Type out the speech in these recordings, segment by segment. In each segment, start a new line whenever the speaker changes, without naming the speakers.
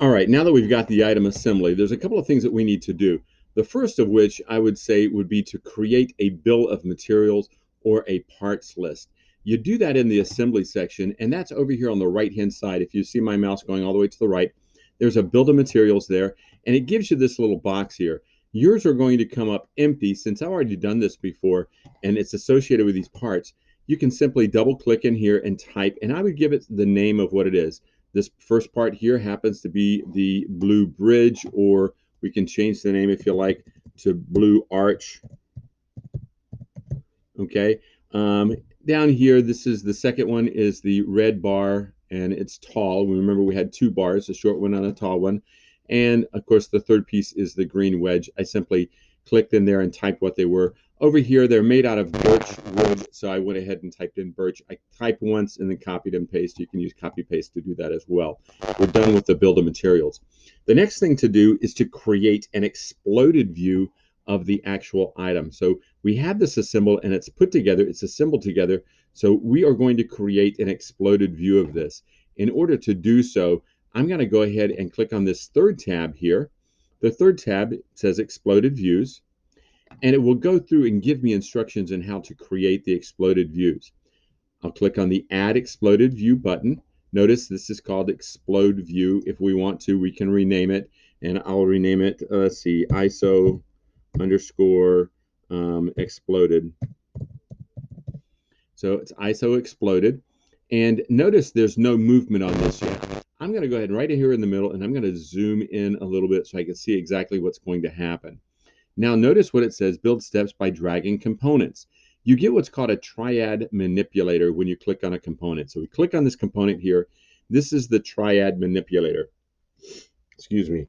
All right, now that we've got the item assembly, there's a couple of things that we need to do. The first of which I would say would be to create a bill of materials or a parts list. You do that in the assembly section, and that's over here on the right-hand side. If you see my mouse going all the way to the right, there's a bill of materials there, and it gives you this little box here. Yours are going to come up empty since I've already done this before, and it's associated with these parts. You can simply double click in here and type, and I would give it the name of what it is. This first part here happens to be the Blue Bridge, or we can change the name if you like to Blue Arch. Okay. Down here, this is the second one is the red bar, and it's tall. Remember, we had two bars, a short one and a tall one. And of course, the third piece is the green wedge. I simply clicked in there and typed what they were. Over here, they're made out of birch wood, so I went ahead and typed in birch. I typed once and then copied and pasted. You can use copy paste to do that as well. We're done with the build of materials. The next thing to do is to create an exploded view of the actual item. So we have this assembled and it's put together, it's assembled together. So we are going to create an exploded view of this. In order to do so, I'm going to go ahead and click on this third tab here. The third tab says exploded views, and it will go through and give me instructions on how to create the exploded views. I'll click on the add exploded view button. Notice this is called explode view. If we want to, we can rename it, and I'll rename it, let's see, ISO underscore exploded. So it's ISO exploded. And notice there's no movement on this yet. I'm going to go ahead right here in the middle, and I'm going to zoom in a little bit so I can see exactly what's going to happen. Now notice what it says, build steps by dragging components. You get what's called a triad manipulator when you click on a component. So we click on this component here. This is the triad manipulator. Excuse me.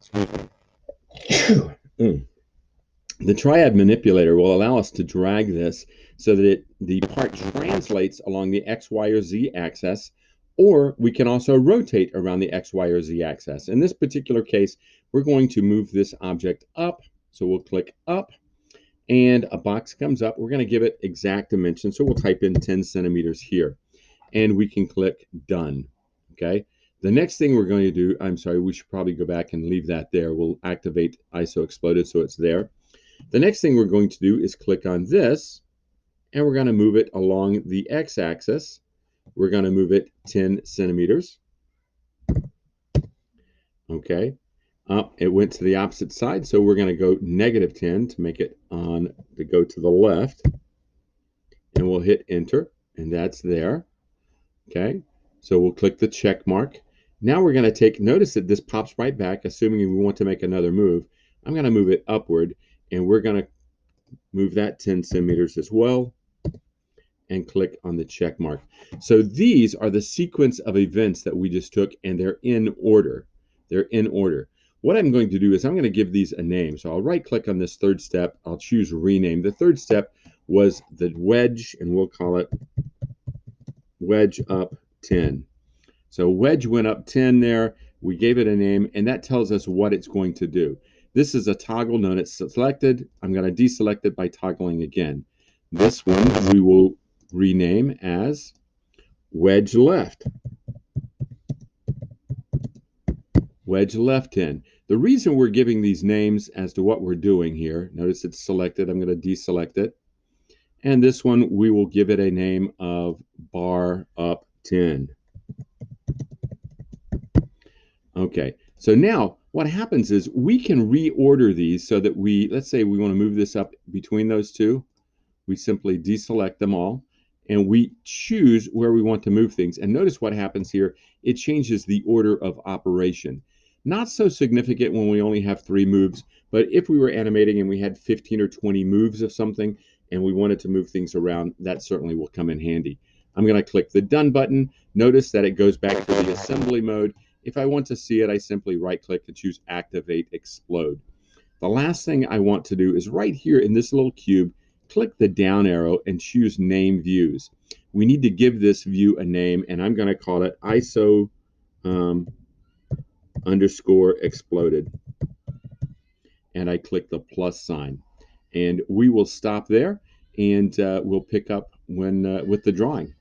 The triad manipulator will allow us to drag this so that the part translates along the X, Y, or Z axis, or we can also rotate around the X, Y, or Z axis. In this particular case, we're going to move this object up. So we'll click up, and a box comes up. We're going to give it exact dimensions. So we'll type in 10 centimeters here, and we can click done. Okay. The next thing we're going to do, I'm sorry, we should probably go back and leave that there. We'll activate ISO exploded so it's there. The next thing we're going to do is click on this, and we're going to move it along the x-axis. We're going to move it 10 centimeters. Okay. It went to the opposite side, so we're going to go -10 to make it on to go to the left. And we'll hit enter, and that's there. Okay. So we'll click the check mark. Now we're going to take, notice that this pops right back, assuming we want to make another move. I'm going to move it upward, and we're going to move that 10 centimeters as well, and click on the check mark. So these are the sequence of events that we just took, and they're in order. They're in order. What I'm going to do is I'm going to give these a name. So I'll right click on this third step. I'll choose rename. The third step was the wedge, and we'll call it wedge up 10. So wedge went up 10 there. We gave it a name, and that tells us what it's going to do. This is a toggle. Note it's selected. I'm going to deselect it by toggling again. This one we will rename as wedge left. Wedge left 10. The reason we're giving these names as to what we're doing here, notice it's selected. I'm going to deselect it. And this one, we will give it a name of bar up 10. Okay, so now what happens is we can reorder these so that let's say we want to move this up between those two. We simply deselect them all, and we choose where we want to move things. And notice what happens here. It changes the order of operation. Not so significant when we only have 3 moves, but if we were animating and we had 15 or 20 moves of something and we wanted to move things around, that certainly will come in handy. I'm going to click the done button. Notice that it goes back to the assembly mode. If I want to see it, I simply right click and choose activate explode. The last thing I want to do is right here in this little cube, click the down arrow and choose name views. We need to give this view a name, and I'm going to call it ISO underscore exploded. And I click the plus sign. And we will stop there, and we'll pick up when with the drawing.